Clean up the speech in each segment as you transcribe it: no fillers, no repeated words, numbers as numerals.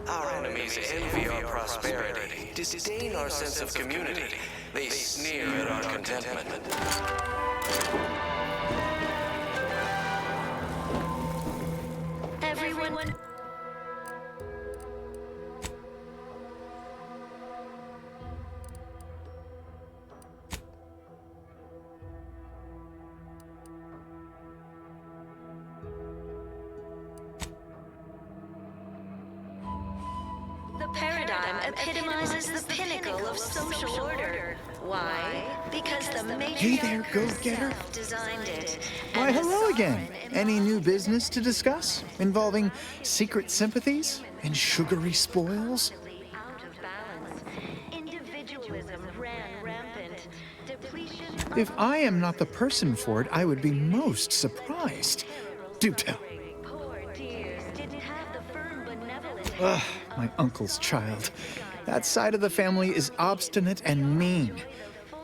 Our enemies envy our prosperity, disdain our sense of community. They sneer at our contentment. Everyone... The paradigm epitomizes the pinnacle of social order. Why? Because the matriarch Hey there, go-getter. herself designed it. Why, And the hello again. sovereign Any new business to discuss involving secret sympathies and sugary spoils? out of balance. Individualism ran rampant. Depletion If I am not the person for it, I would be most surprised. Do tell. poor dears didn't have the firm benevolence. Ugh, my uncle's child. That side of the family is obstinate and mean.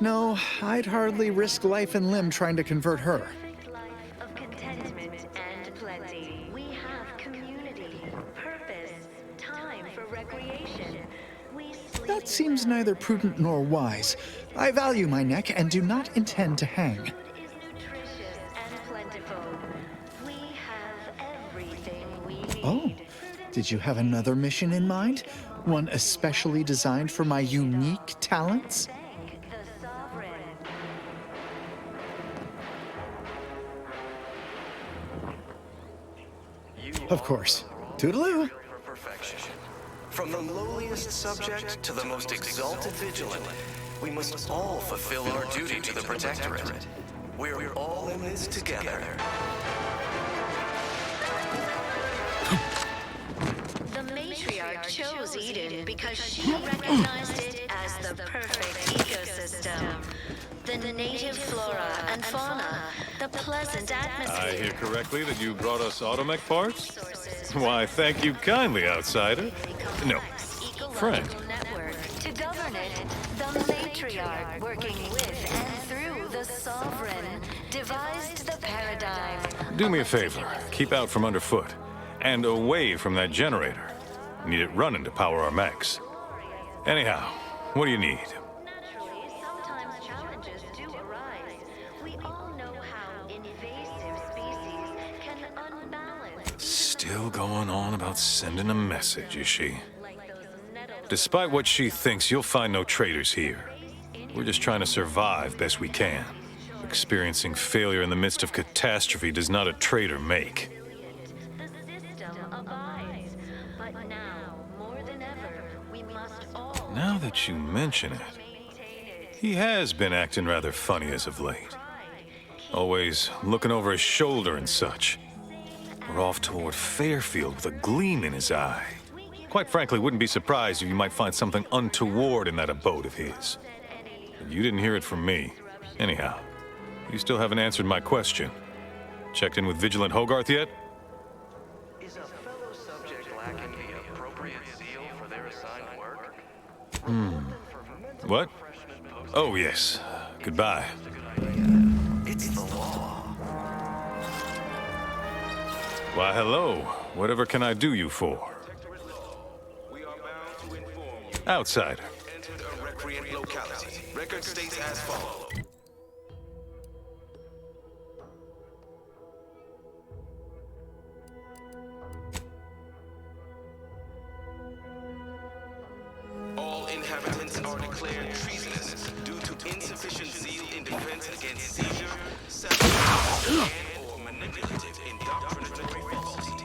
No, I'd hardly risk life and limb trying to convert her. Perfect life of contentment and plenty. We have community, purpose, time for recreation. We sleep That seems neither prudent nor wise. I value my neck and do not intend to hang. Food is nutritious and plentiful. We have everything we need. Oh, did you have another mission in mind? One especially designed for my unique talents? Thank the sovereign. Of course. Toodaloo. For perfection. From the lowliest subject to the most exalted vigilant, we must all fulfill our duty to the Protectorate. We're all in this together. The matriarch chose Eden because she recognized it as the perfect ecosystem. The native flora and fauna, the pleasant I atmosphere. hear correctly that you brought us automech parts? Resources Why, thank you kindly, outsider. No, friend. ecological network. To govern it, the matriarch, working with and through the sovereign, devised the paradigm. Do me a favor. Keep out from underfoot. And away from that generator. Need it running to power our mechs. Anyhow, what do you need? Naturally, sometimes challenges do arise. We all know how invasive species can unbalance. Still going on about sending a message, is she? Like those nettles. Despite what she thinks, you'll find no traitors here. We're just trying to survive best we can. Experiencing failure in the midst of catastrophe does not a traitor make. The system abides. But now, more than ever, we must all Now that you mention it, maintain it. he has been acting rather funny as of late. Always looking over his shoulder and such. We're off toward Fairfield with a gleam in his eye. Quite frankly, wouldn't be surprised if you might find something untoward in that abode of his. But you didn't hear it from me. Anyhow, you still haven't answered my question. Checked in with Vigilant Hogarth yet? Is a fellow subject lacking the appropriate zeal for their assigned work? What? Oh, yes. Goodbye. It's the law. Why, hello. Whatever can I do you for? We are bound to inform you. Outsider. Entered a recreant locality. Record states as follows. All inhabitants are declared treasonous due to insufficient zeal in defense against seizure, sabotage, and/or manipulative indoctrinatory falsity.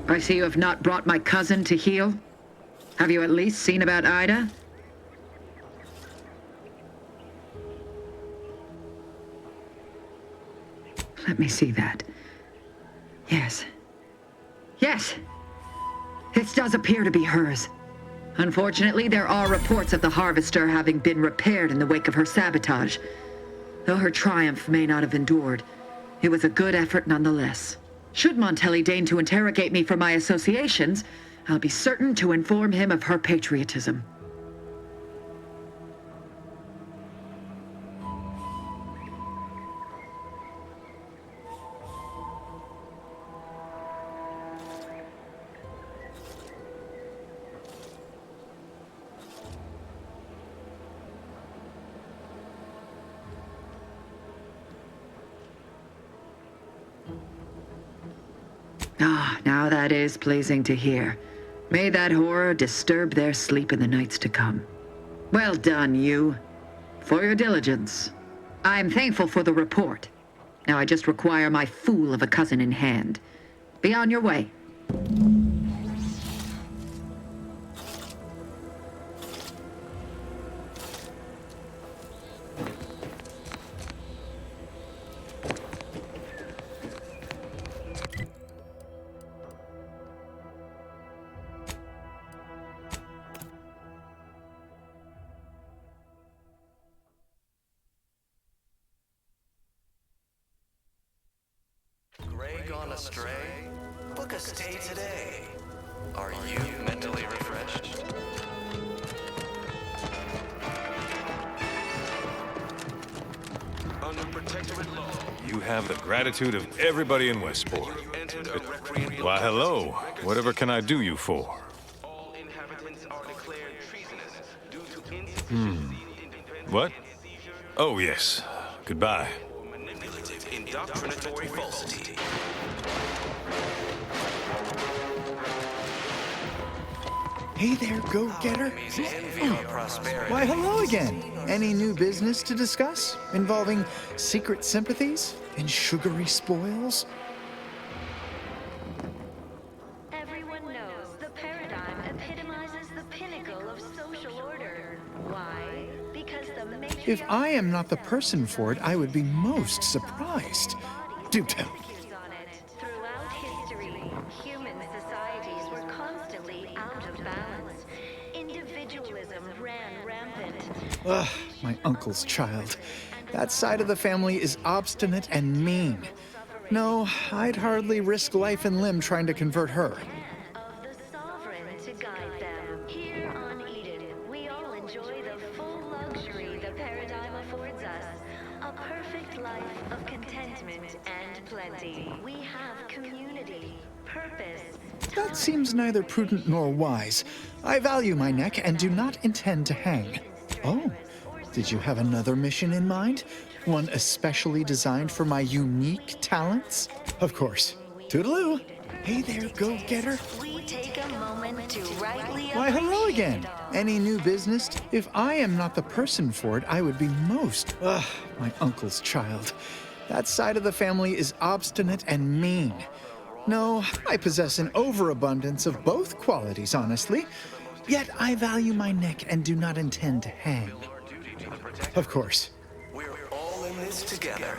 I see you have not brought my cousin to heal. Have you at least seen about Ida? Let me see that. Yes. Yes! This does appear to be hers. Unfortunately, there are reports of the Harvester having been repaired in the wake of her sabotage. Though her triumph may not have endured, it was a good effort nonetheless. Should Montelli deign to interrogate me for my associations, I'll be certain to inform him of her patriotism. Ah, now that is pleasing to hear. May that horror disturb their sleep in the nights to come. Well done, you. For your diligence. I'm thankful for the report. Now I just require my fool of a cousin in hand. Be on your way. Gray gone astray? Look a stay today. Are you mentally refreshed? Under protectorate law, You have the gratitude of everybody in Westport. entered a recreational. Why, hello. Whatever can I do you for? All inhabitants are declared treasonous due to insufficient zeal in defense What? against seizure Oh, yes. Goodbye. or manipulative indoctrinatory falsity. Hey there, go-getter. Enemies envy our prosperity. Why, hello again. Any new business to discuss involving secret sympathies and sugary spoils? Everyone knows the paradigm epitomizes the pinnacle of social order. Why? Because the matriarch... If I am not the person for it, I would be most surprised. Do tell. On it. Throughout history, human societies were constantly out of balance. Individualism ran rampant. Ugh, my uncle's child. That side of the family is obstinate and mean. No, I'd hardly risk life and limb trying to convert her. Of the sovereign to guide them. Here on Eden, we all enjoy the full luxury the paradigm affords us. A perfect life of contentment and plenty. We have community, purpose. That seems neither prudent nor wise. I value my neck and do not intend to hang. Oh, did you have another mission in mind? One especially designed for my unique talents? Of course. Toodaloo. Hey there, go-getter. We take a moment to rightly Why, hello appreciate again. it all. Any new business? If I am not the person for it, I would be most... Ugh, my uncle's child. That side of the family is obstinate and mean. No, I possess an overabundance of both qualities, honestly. Yet I value my neck and do not intend to hang. Of course. We're all in this together.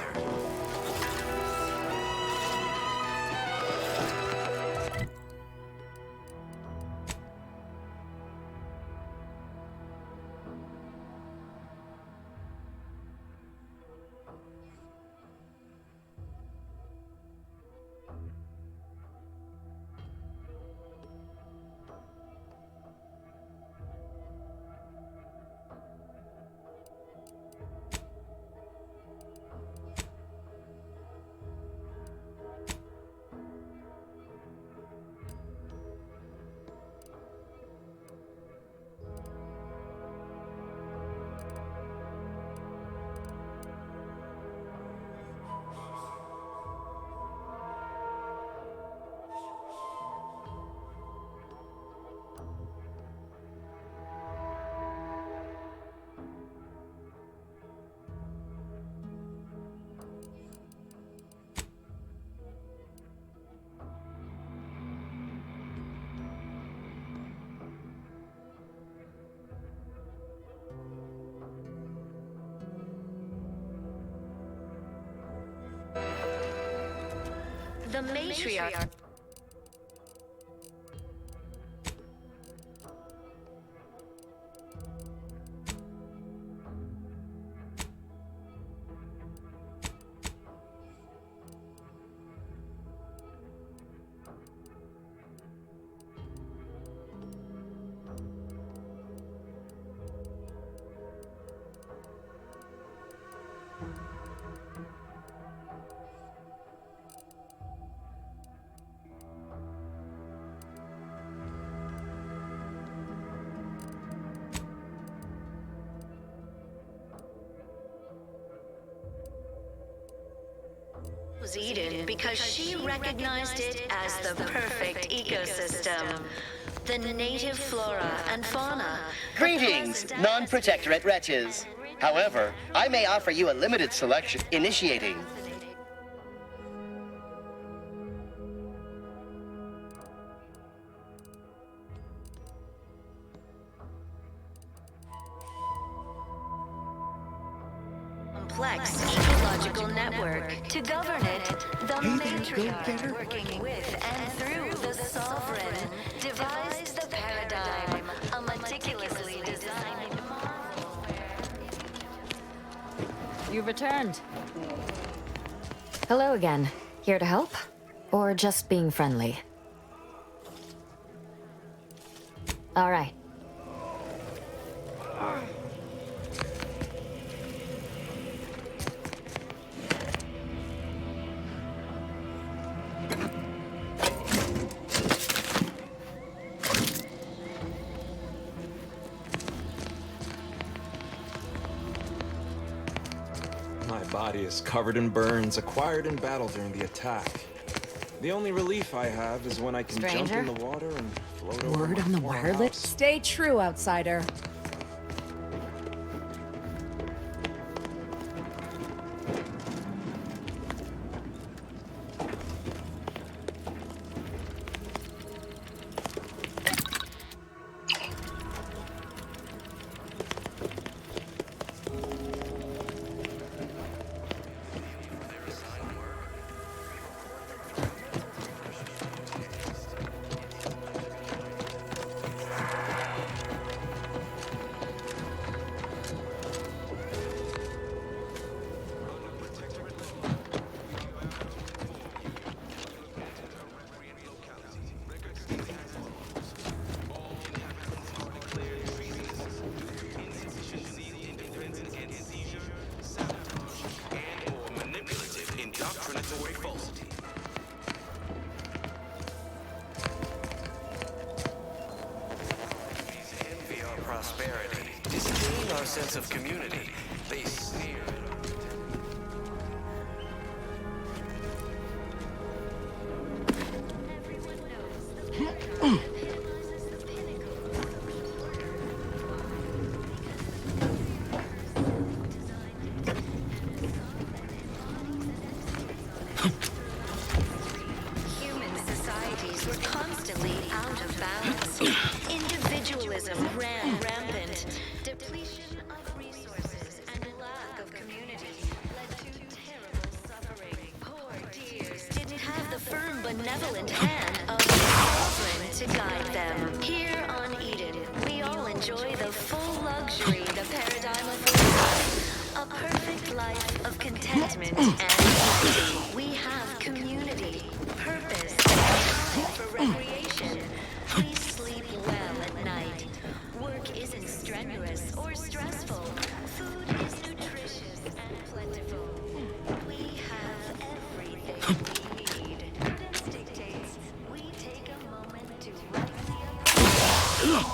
The matriarch. Was Eden because she recognized it as the perfect ecosystem. The native flora and fauna. Greetings, non-protectorate wretches. However, I may offer you a limited selection. Initiating. Complex ecological network. To govern it, the matriarch, working with and through the sovereign, devised the paradigm, a meticulously designed marvel where... You've returned. Hello again. Here to help? Or just being friendly? All right. My body is covered in burns acquired in battle during the attack. The only relief I have is when I can jump in the water and float over Word my on the poor wireless? house. Stay true, outsider. Indoctrinatory falsity. These envy our prosperity, disdain our sense of community. They sneer at our Human societies were constantly out of balance. Individualism ran rampant. Depletion of resources and lack of community led to terrible suffering. Poor dears didn't have the firm, benevolent hand of the sovereign to guide them. Here on Eden, we all enjoy the full luxury the paradigm affords us. A perfect life of contentment and plenty. We have community, purpose, and time for recreation. We sleep well at night. Work isn't strenuous or stressful. Food is nutritious and plentiful. We have everything we need. Prudence dictates we take a moment to rightly appreciate.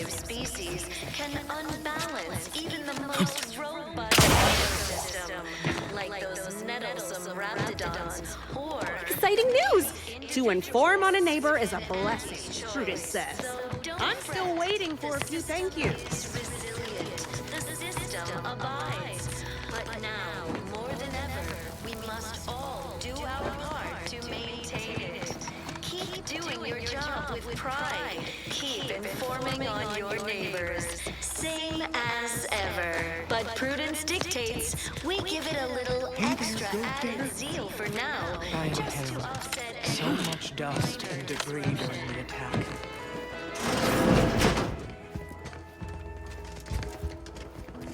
primitive species can unbalance even the most robust ecosystem, like those nettlesome raptidons, or... Exciting news! To inform on a neighbor is a blessing, Prudence says. I'm still waiting for a few thank yous. Resilient, the system abides. But now, more than ever, we must all do our part to maintain it. Keep doing your job with pride. Keep informing on your neighbors. Same as ever. But prudence dictates we give it a little extra added zeal for now, just to offset So much dust and debris during the attack.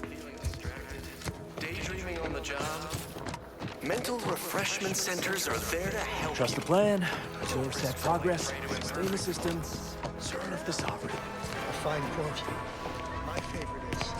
Feeling distracted? Daydreaming on the job? Mental refreshment centers are there to help. Trust the plan, observe set progress, stay in the system, serve the sovereign. A fine quote. My favorite is,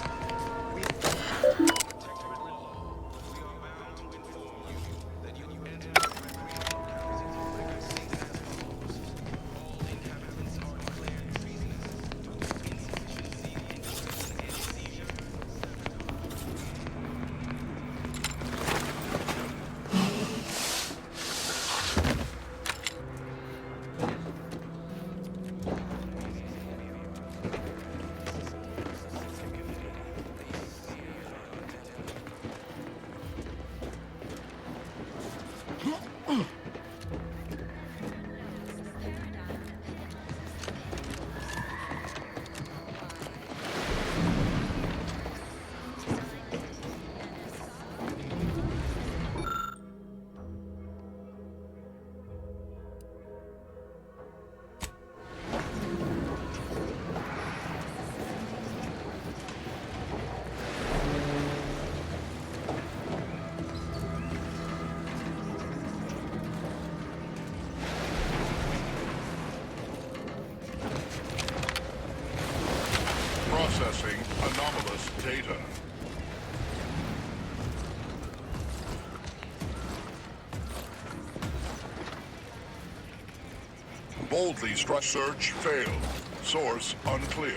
Processing anomalous data. Boldly strike search failed. Source unclear.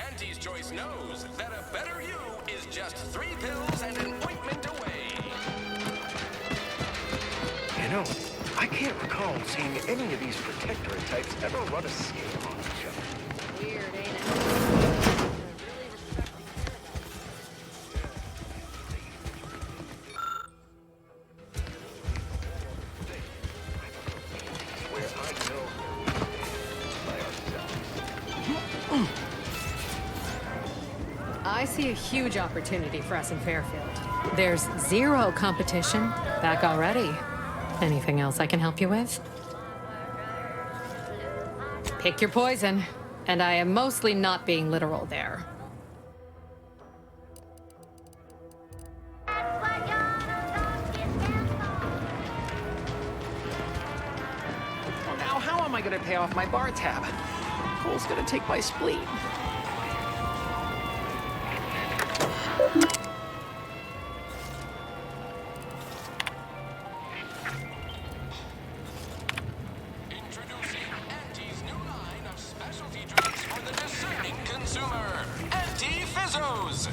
Auntie's Choice knows that a better you is just 3 pills and an ointment away. You know, I can't recall seeing any of these protectorate types ever run a scale on each other. Weird, ain't it? Where I know by ourselves. I see a huge opportunity for us in Fairfield. There's zero competition back already. Anything else I can help you with? Pick your poison. And I am mostly not being literal there. Well, now how am I gonna pay off my bar tab? Cole's gonna take my spleen. Introducing Auntie's new line of specialty drinks for the discerning consumer. Anti-Fizzos!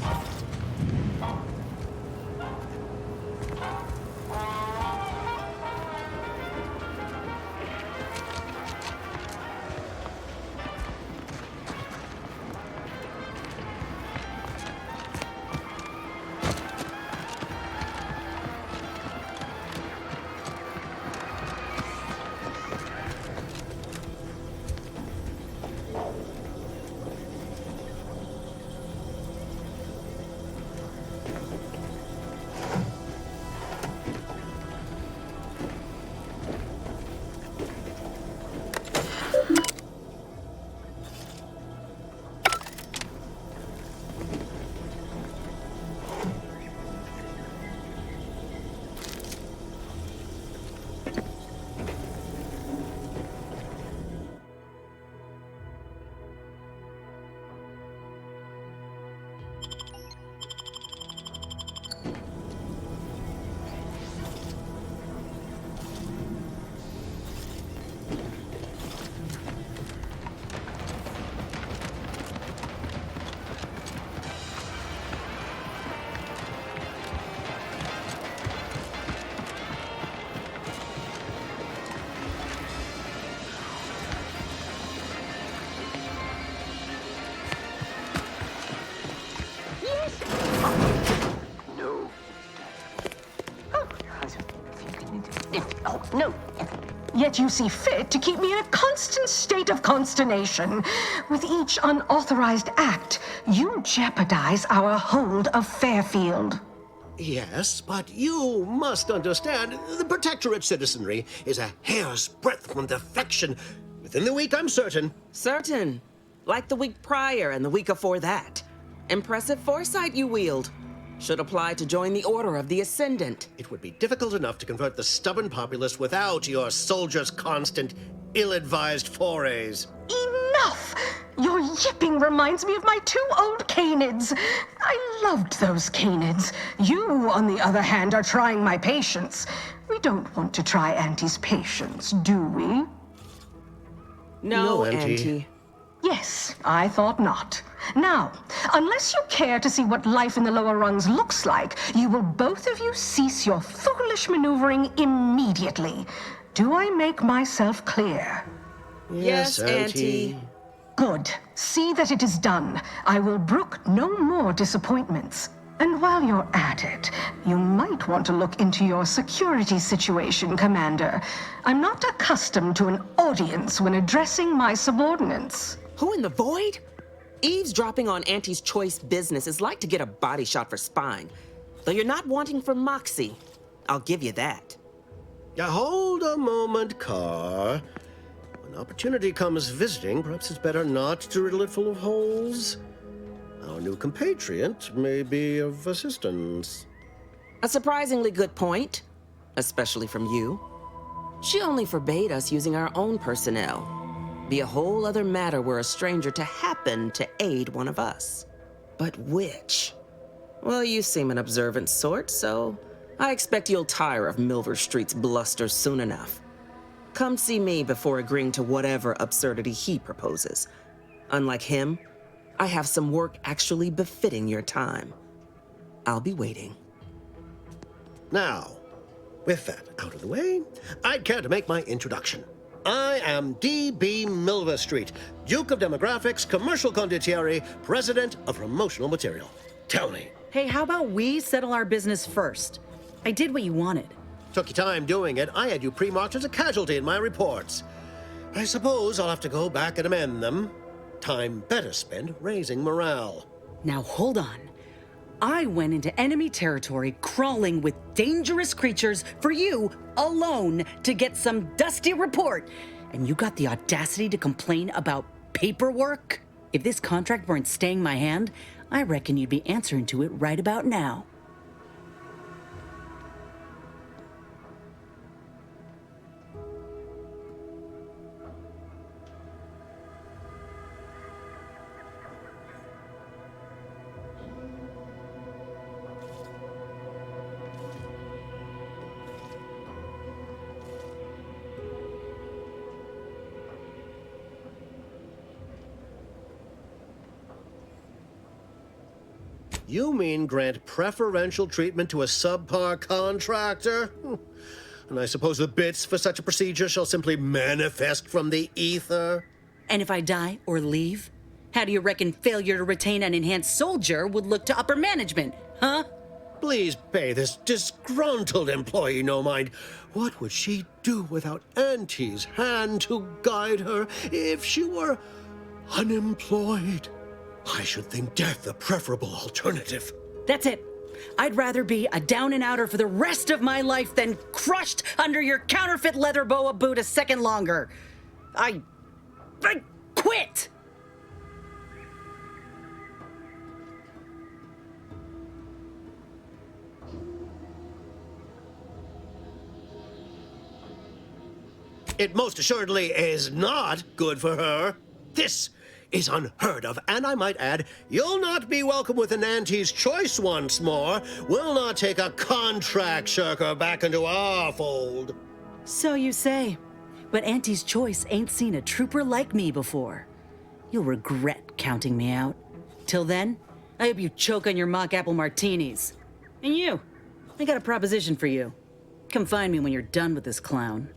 No. Yet you see fit to keep me in a constant state of consternation. With each unauthorized act, you jeopardize our hold of Fairfield. Yes, but you must understand, the Protectorate citizenry is a hair's breadth from defection. Within the week, I'm certain. Certain? Like the week prior and the week before that. Impressive foresight you wield. Should apply to join the Order of the Ascendant. It would be difficult enough to convert the stubborn populace without your soldiers' constant, ill-advised forays. Enough! Your yipping reminds me of my 2 old canids. I loved those canids. You, on the other hand, are trying my patience. We don't want to try Auntie's patience, do we? No, Auntie. Yes, I thought not. Now, unless you care to see what life in the lower rungs looks like, you will both of you cease your foolish maneuvering immediately. Do I make myself clear? Yes, Auntie. Good. See that it is done. I will brook no more disappointments. And while you're at it, you might want to look into your security situation, Commander. I'm not accustomed to an audience when addressing my subordinates. Who in the void? Eavesdropping on Auntie's choice business is like to get a body shot for spine. Though you're not wanting for moxie. I'll give you that. Hold a moment, Carr. When opportunity comes visiting, perhaps it's better not to riddle it full of holes. Our new compatriot may be of assistance. A surprisingly good point, especially from you. She only forbade us using our own personnel. Be a whole other matter were a stranger to happen to aid one of us. But which? Well, you seem an observant sort, so I expect you'll tire of Milver Street's bluster soon enough. Come see me before agreeing to whatever absurdity he proposes. Unlike him, I have some work actually befitting your time. I'll be waiting. Now, with that out of the way, I'd care to make my introduction. I am D.B. Milver Street, Duke of Demographics, Commercial Condottieri, President of Promotional Material. Tell me. Hey, how about we settle our business first? I did what you wanted. Took you time doing it. I had you pre-marked as a casualty in my reports. I suppose I'll have to go back and amend them. Time better spent raising morale. Now hold on. I went into enemy territory crawling with dangerous creatures for you alone to get some dusty report. and you got the audacity to complain about paperwork? If this contract weren't staying my hand, I reckon you'd be answering to it right about now. You mean grant preferential treatment to a subpar contractor? And I suppose the bits for such a procedure shall simply manifest from the ether? And if I die or leave, how do you reckon failure to retain an enhanced soldier would look to upper management, huh? Please pay this disgruntled employee no mind. What would she do without Auntie's hand to guide her if she were unemployed? I should think death a preferable alternative. That's it. I'd rather be a down-and-outer for the rest of my life than crushed under your counterfeit leather boa boot a second longer. I quit! It most assuredly is not good for her. This is unheard of, and I might add, you'll not be welcome with an Auntie's choice once more. We'll not take a contract shirker back into our fold. So you say, but Auntie's choice ain't seen a trooper like me before. You'll regret counting me out. Till then, I hope you choke on your mock apple martinis. And you, I got a proposition for you. Come find me when you're done with this clown.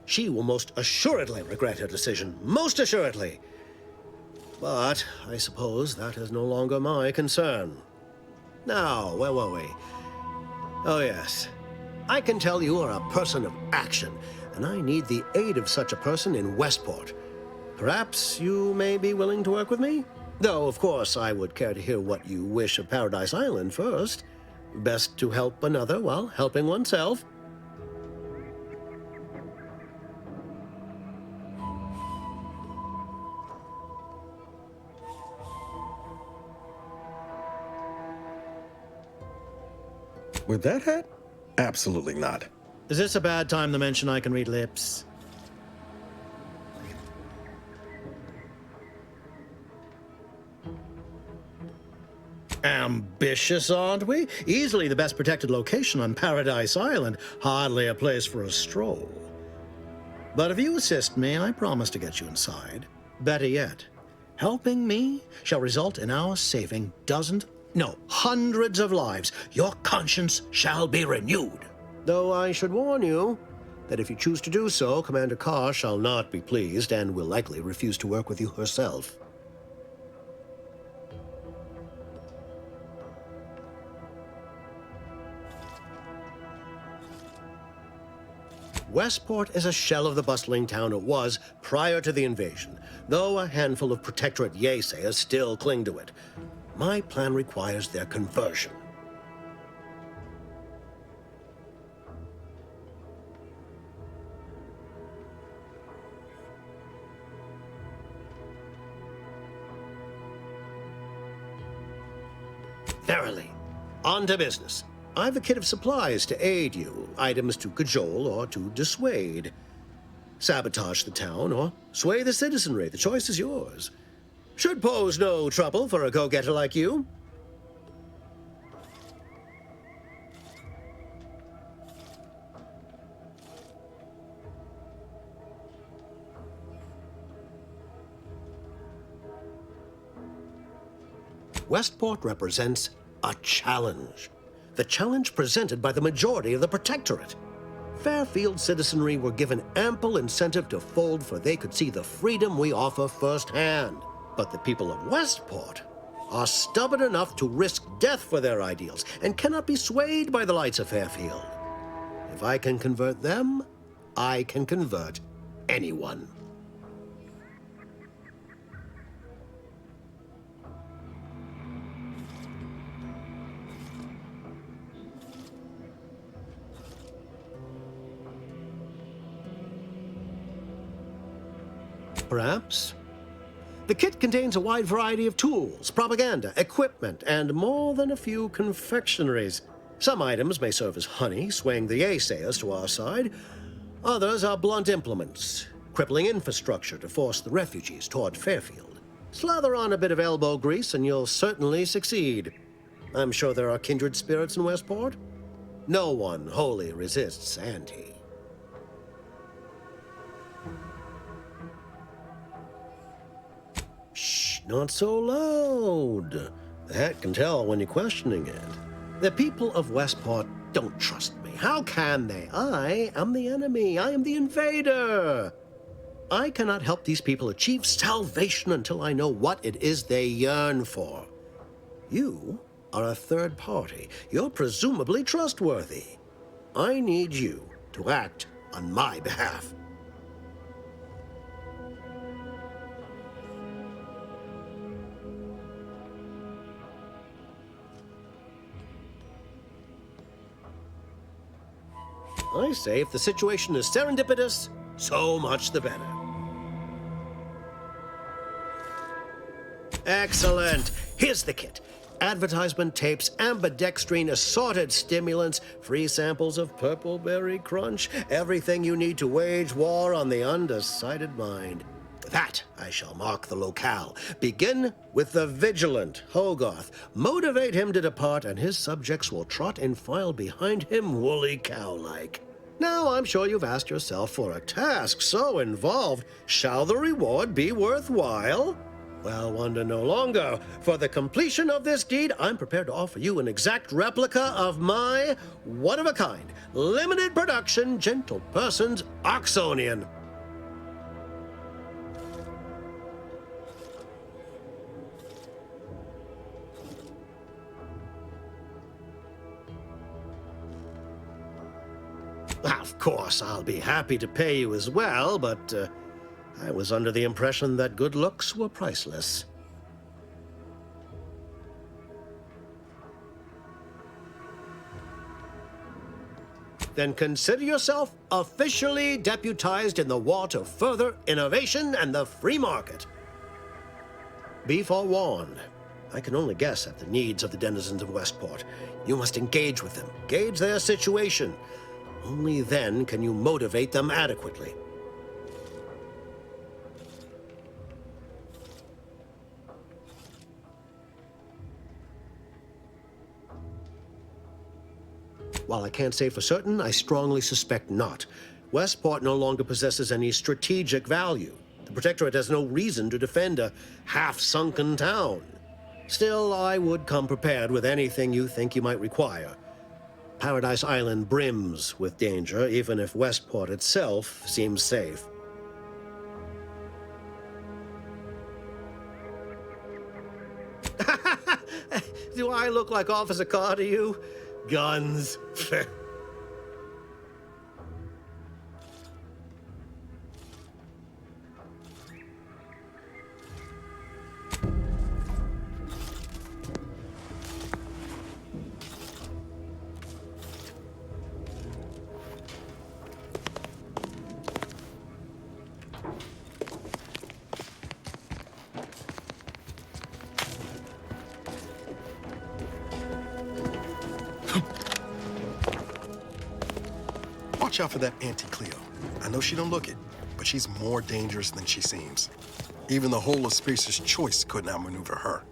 She will most assuredly regret her decision, most assuredly. But I suppose that is no longer my concern. Now, where were we? Oh, yes. I can tell you are a person of action, and I need the aid of such a person in Westport. Perhaps you may be willing to work with me? Though, of course, I would care to hear what you wish of Paradise Island first. Best to help another while helping oneself. With that hat? Absolutely not. Is this a bad time to mention I can read lips? Ambitious, aren't we? Easily the best protected location on Paradise Island. Hardly a place for a stroll. But if you assist me, I promise to get you inside. Better yet, helping me shall result in our saving hundreds of lives. Your conscience shall be renewed. Though I should warn you that if you choose to do so, Commander Carr shall not be pleased and will likely refuse to work with you herself. Westport is a shell of the bustling town it was prior to the invasion, though a handful of Protectorate Yay-sayers still cling to it. My plan requires their conversion. Verily. On to business. I've a kit of supplies to aid you, items to cajole or to dissuade. Sabotage the town or sway the citizenry. The choice is yours. Should pose no trouble for a go-getter like you. Westport represents a challenge. The challenge presented by the majority of the Protectorate. Fairfield citizenry were given ample incentive to fold, for they could see the freedom we offer firsthand. But the people of Westport are stubborn enough to risk death for their ideals and cannot be swayed by the lights of Fairfield. If I can convert them, I can convert anyone. perhaps? The kit contains a wide variety of tools, propaganda, equipment, and more than a few confectionaries. Some items may serve as honey, swaying the naysayers to our side. Others are blunt implements, crippling infrastructure to force the refugees toward Fairfield. Slather on a bit of elbow grease and you'll certainly succeed. I'm sure there are kindred spirits in Westport. No one wholly resists Auntie. Shh, not so loud. The hat can tell when you're questioning it. The people of Westport don't trust me. How can they? I am the enemy. I am the invader. I cannot help these people achieve salvation until I know what it is they yearn for. You are a third party. You're presumably trustworthy. I need you to act on my behalf. I say if the situation is serendipitous, so much the better. Excellent. Here's the kit. Advertisement tapes, ambidextrine, assorted stimulants, free samples of Purple Berry Crunch, everything you need to wage war on the undecided mind. With that, I shall mark the locale. Begin with the vigilant Hogarth. Motivate him to depart, and his subjects will trot in file behind him woolly cow-like. Now, I'm sure you've asked yourself, for a task so involved, shall the reward be worthwhile? Well, wonder no longer. For the completion of this deed, I'm prepared to offer you an exact replica of my one-of-a-kind, limited production, gentle person's Oxonian. Of course, I'll be happy to pay you as well, but I was under the impression that good looks were priceless. Then consider yourself officially deputized in the war to further innovation and the free market. Be forewarned. I can only guess at the needs of the denizens of Westport. You must engage with them, gauge their situation. Only then can you motivate them adequately. While I can't say for certain, I strongly suspect not. Westport no longer possesses any strategic value. The Protectorate has no reason to defend a half-sunken town. Still, I would come prepared with anything you think you might require. Paradise Island brims with danger, even if Westport itself seems safe. Do I look like Officer Carr to you? Guns. Watch out for that Auntie Cleo. I know she don't look it, but she's more dangerous than she seems. Even the whole of Spears' Choice couldn't outmaneuver her.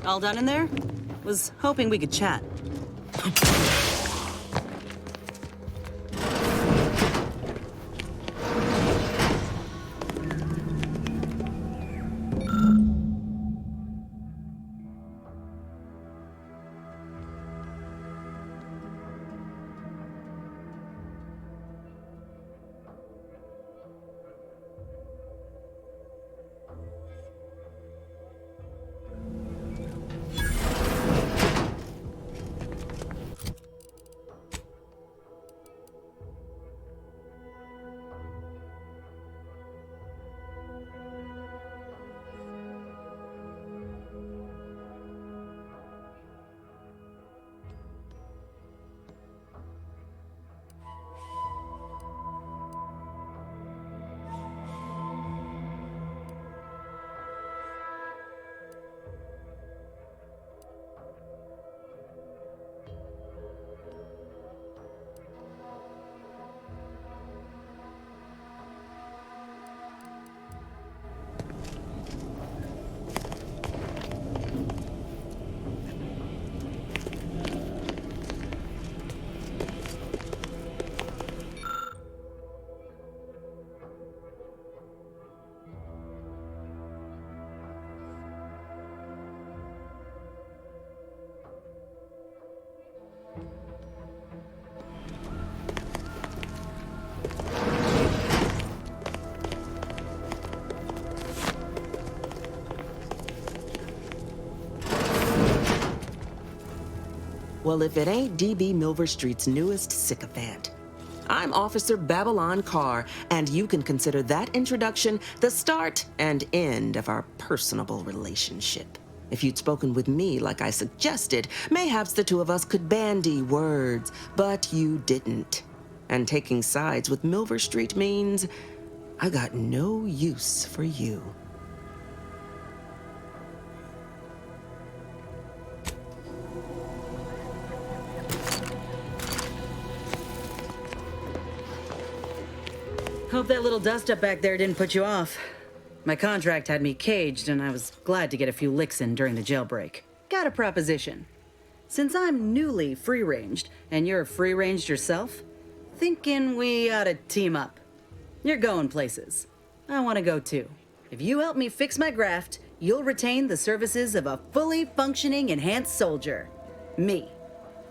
All done in there? Was hoping we could chat. Well, if it ain't D.B. Milver Street's newest sycophant. I'm Officer Babylon Carr, and you can consider that introduction the start and end of our personable relationship. If you'd spoken with me like I suggested, mayhaps the two of us could bandy words, but you didn't. And taking sides with Milver Street means I got no use for you. Hope that little dust-up back there didn't put you off. My contract had me caged, and I was glad to get a few licks in during the jailbreak. Got a proposition. Since I'm newly free-ranged, and you're free-ranged yourself, thinking we ought to team up. You're going places. I want to go too. If you help me fix my graft, you'll retain the services of a fully functioning enhanced soldier. Me.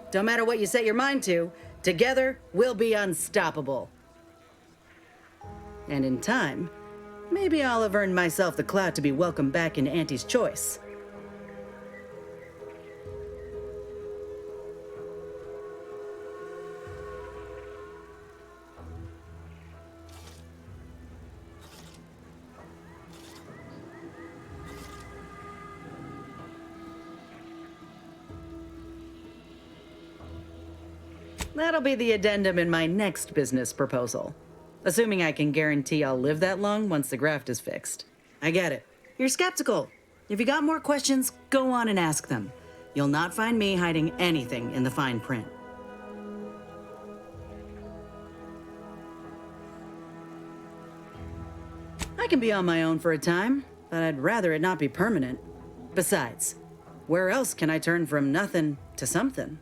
Don't matter what you set your mind to, together we'll be unstoppable. And in time, maybe I'll have earned myself the clout to be welcomed back into Auntie's Choice. That'll be the addendum in my next business proposal. Assuming I can guarantee I'll live that long once the graft is fixed. I get it. You're skeptical. If you got more questions, go on and ask them. You'll not find me hiding anything in the fine print. I can be on my own for a time, but I'd rather it not be permanent. Besides, where else can I turn from nothing to something?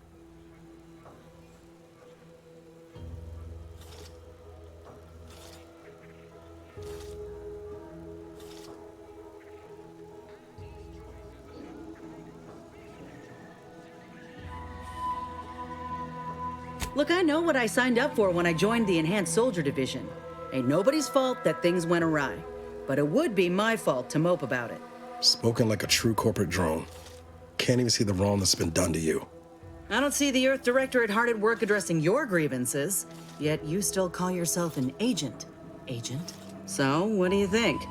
Look, I know what I signed up for when I joined the Enhanced Soldier Division. Ain't nobody's fault that things went awry, but it would be my fault to mope about it. Spoken like a true corporate drone. Can't even see the wrong that's been done to you. I don't see the Earth Directorate hard at work addressing your grievances, yet you still call yourself an agent. Agent? So, what do you think?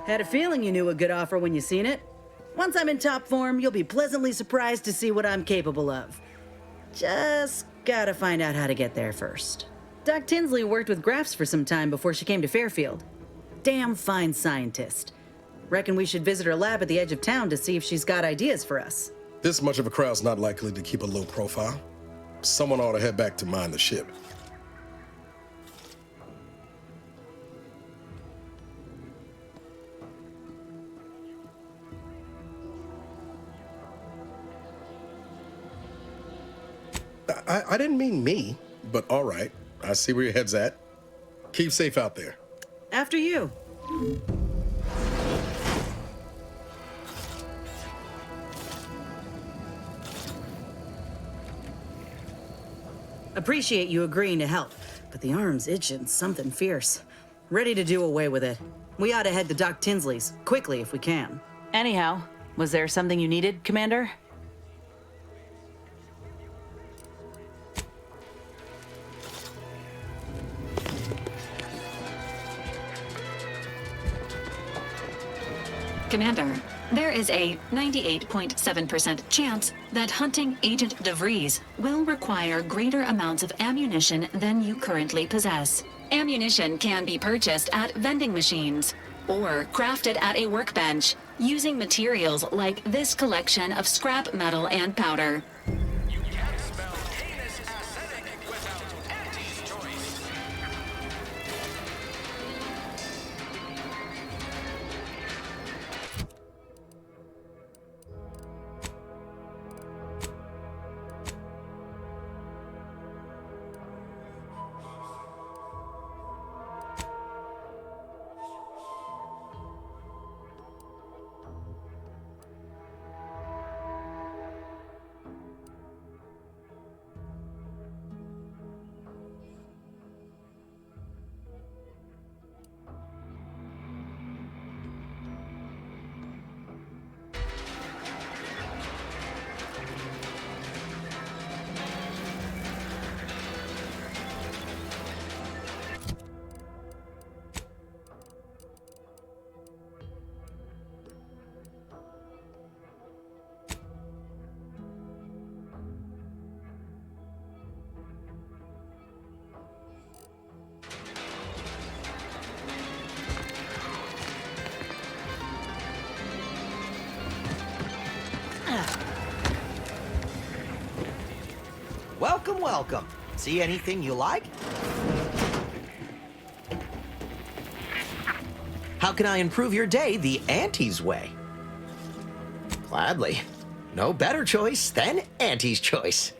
Had a feeling you knew a good offer when you seen it. Once I'm in top form, you'll be pleasantly surprised to see what I'm capable of. Just gotta find out how to get there first. Doc Tinsley worked with grafts for some time before she came to Fairfield. Damn fine scientist. Reckon we should visit her lab at the edge of town to see if she's got ideas for us. This much of a crowd's not likely to keep a low profile. Someone ought to head back to mind the ship. I didn't mean me, but all right. I see where your head's at. Keep safe out there. After you. Appreciate you agreeing to help, but the arm's itching something fierce. Ready to do away with it. We ought to head to Doc Tinsley's, quickly if we can. Anyhow, was there something you needed, Commander? Commander, there is a 98.7% chance that hunting Agent DeVries will require greater amounts of ammunition than you currently possess. Ammunition can be purchased at vending machines or crafted at a workbench using materials like this collection of scrap metal and powder. Welcome, welcome. See anything you like? How can I improve your day the Auntie's way? Gladly. No better choice than Auntie's choice.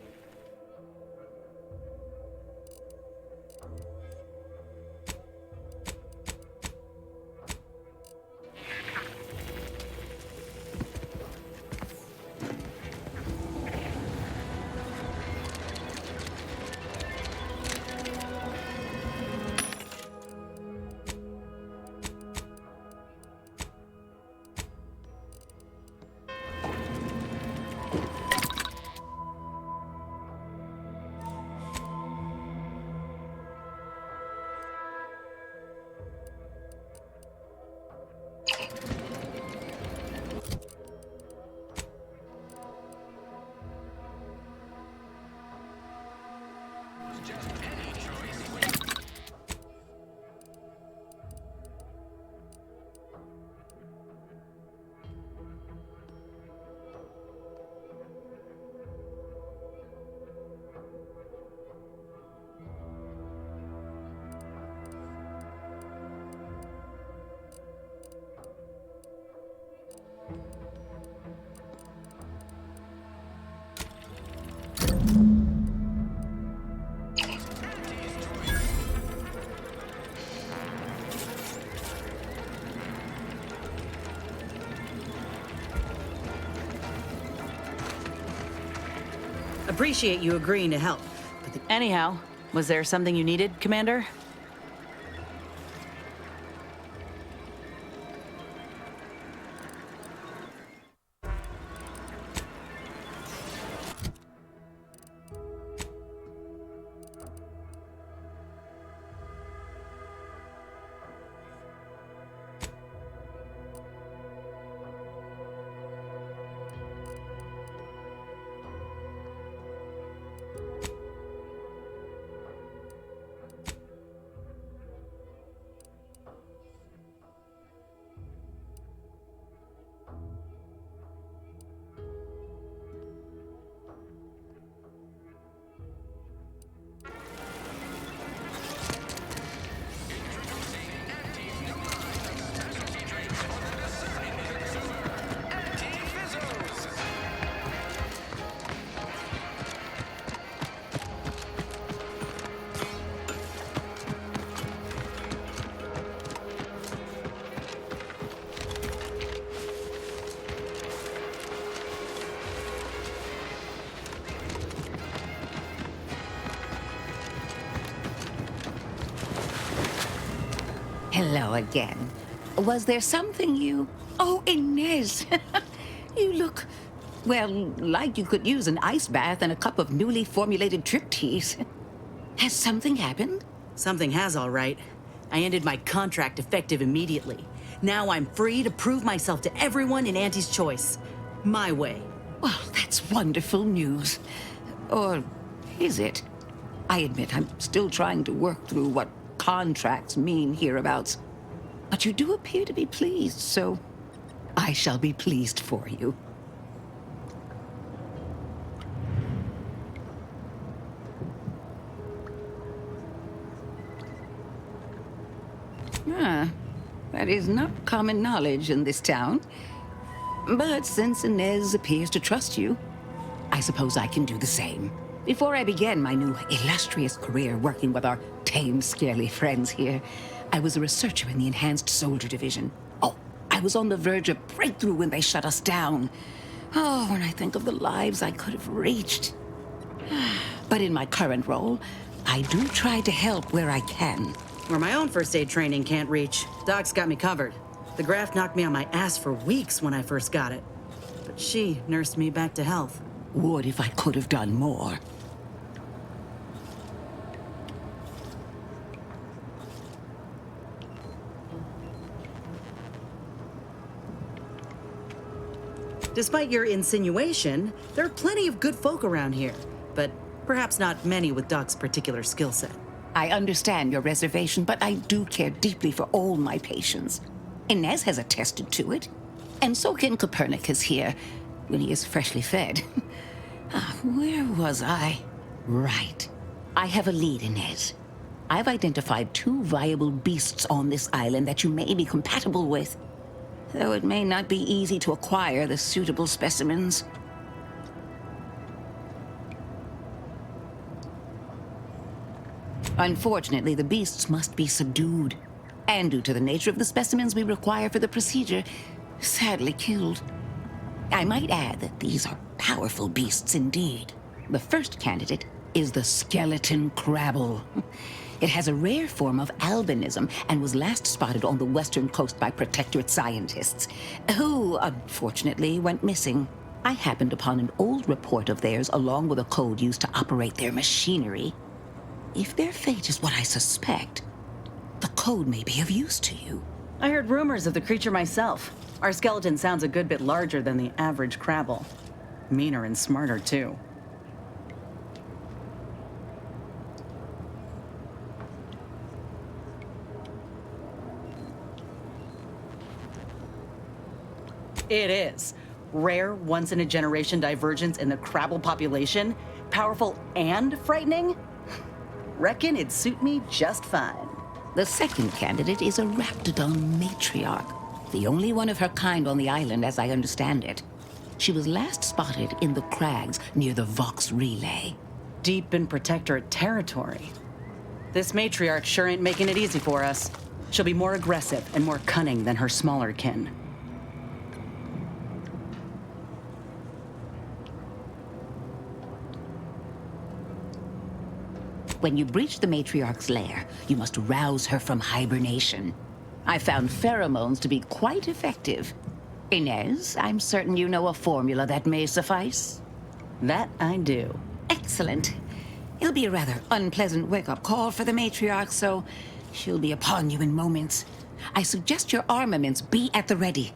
Appreciate you agreeing to help. But anyhow, was there something you needed, Commander? Hello again. Was there something you... Oh, Inez! You look, well, like you could use an ice bath and a cup of newly formulated trip teas. Has something happened? Something has, all right. I ended my contract effective immediately. Now I'm free to prove myself to everyone in Auntie's Choice. My way. Well, that's wonderful news. Or is it? I admit I'm still trying to work through what contracts mean hereabouts. But you do appear to be pleased, so I shall be pleased for you. That is not common knowledge in this town. But since Inez appears to trust you, I suppose I can do the same. Before I began my new illustrious career working with our tame, scaly friends here, I was a researcher in the Enhanced Soldier Division. Oh, I was on the verge of breakthrough when they shut us down. Oh, when I think of the lives I could have reached. But in my current role, I do try to help where I can. Where my own first aid training can't reach, Doc's got me covered. The graft knocked me on my ass for weeks when I first got it. But she nursed me back to health. Would if I could have done more. Despite your insinuation, there are plenty of good folk around here, but perhaps not many with Doc's particular skill set. I understand your reservation, but I do care deeply for all my patients. Inez has attested to it, and so can Copernicus here, when he is freshly fed. Where was I? Right. I have a lead, Inez. I've identified 2 viable beasts on this island that you may be compatible with, though it may not be easy to acquire the suitable specimens. Unfortunately, the beasts must be subdued, and due to the nature of the specimens we require for the procedure, sadly killed. I might add that these are powerful beasts indeed. The first candidate is the skeleton crabble. It has a rare form of albinism and was last spotted on the western coast by Protectorate scientists, who, unfortunately, went missing. I happened upon an old report of theirs along with a code used to operate their machinery. If their fate is what I suspect, the code may be of use to you. I heard rumors of the creature myself. Our skeleton sounds a good bit larger than the average crabble. Meaner and smarter, too. It is. Rare, once-in-a-generation divergence in the crabble population. Powerful and frightening? Reckon it'd suit me just fine. The second candidate is a Raptidon matriarch, the only one of her kind on the island as I understand it. She was last spotted in the crags near the Vox Relay. Deep in Protectorate territory. This matriarch sure ain't making it easy for us. She'll be more aggressive and more cunning than her smaller kin. When you breach the matriarch's lair, you must rouse her from hibernation. I found pheromones to be quite effective. Inez, I'm certain you know a formula that may suffice. That I do. Excellent. It'll be a rather unpleasant wake-up call for the matriarch, so she'll be upon you in moments. I suggest your armaments be at the ready.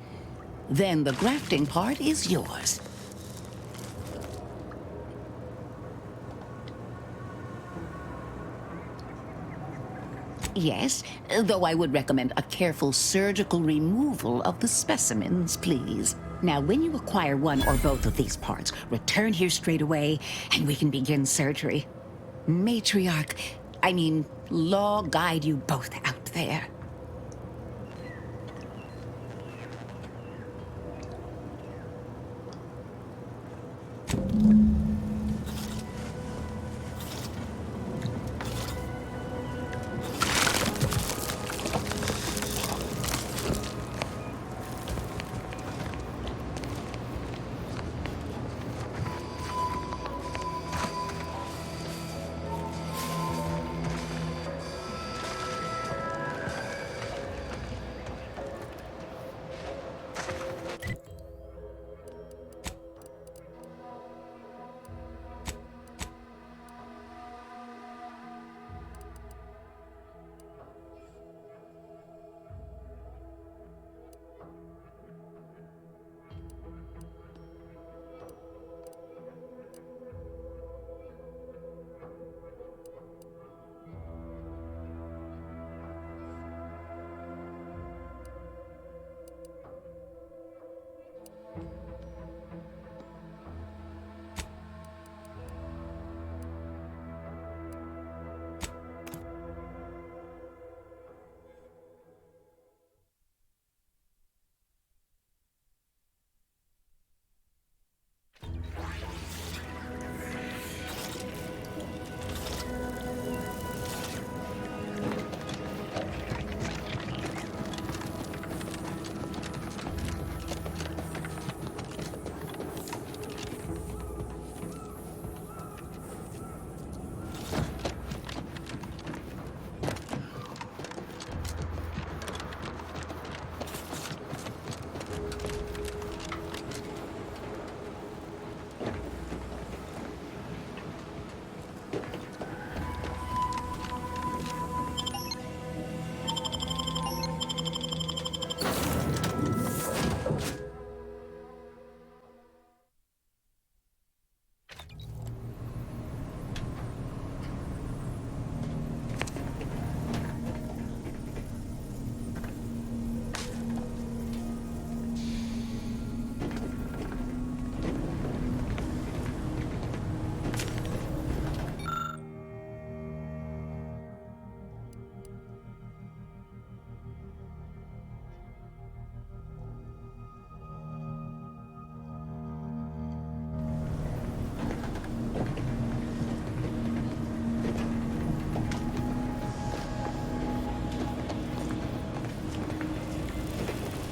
Then the grafting part is yours. Yes, though I would recommend a careful surgical removal of the specimens, please. Now, when you acquire one or both of these parts, return here straight away, and we can begin surgery. Law guide you both out there.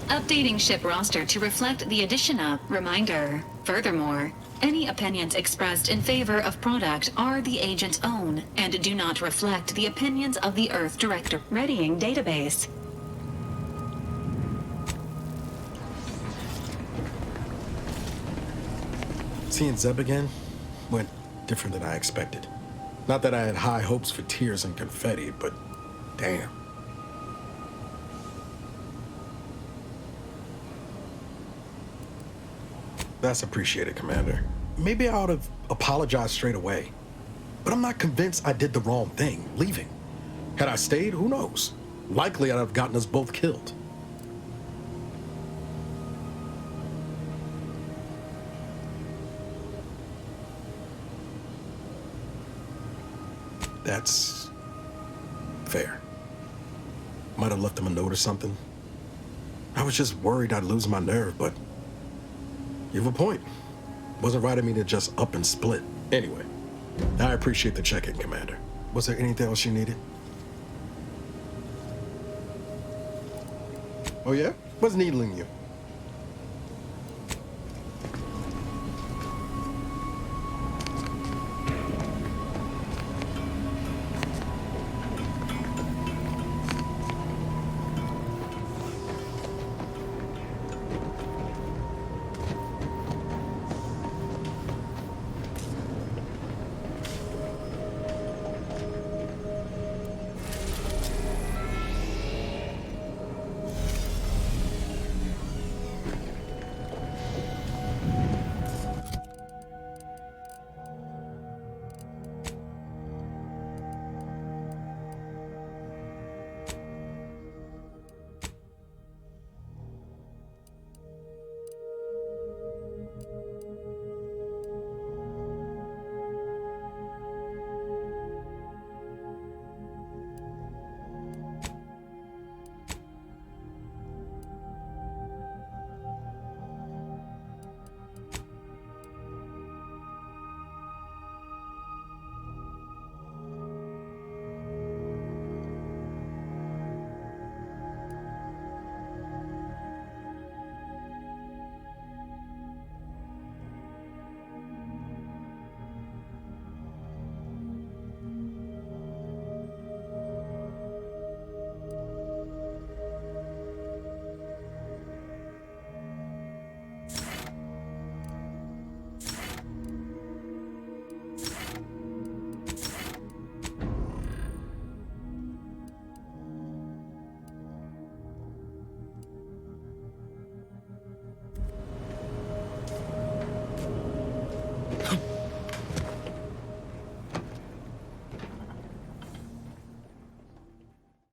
Updating ship roster to reflect the addition of reminder. Furthermore, any opinions expressed in favor of product are the agent's own and do not reflect the opinions of the Earth Director. Readying database. Seeing Zeb again went different than I expected. Not that I had high hopes for tears and confetti, but damn. That's appreciated, Commander. Maybe I ought to apologize straight away. But I'm not convinced I did the wrong thing, leaving. Had I stayed, who knows? Likely I'd have gotten us both killed. That's fair. Might have left him a note or something. I was just worried I'd lose my nerve, but you have a point. Wasn't right of me to just up and split. Anyway, I appreciate the check-in, Commander. Was there anything else you needed? Oh yeah? What's needling you?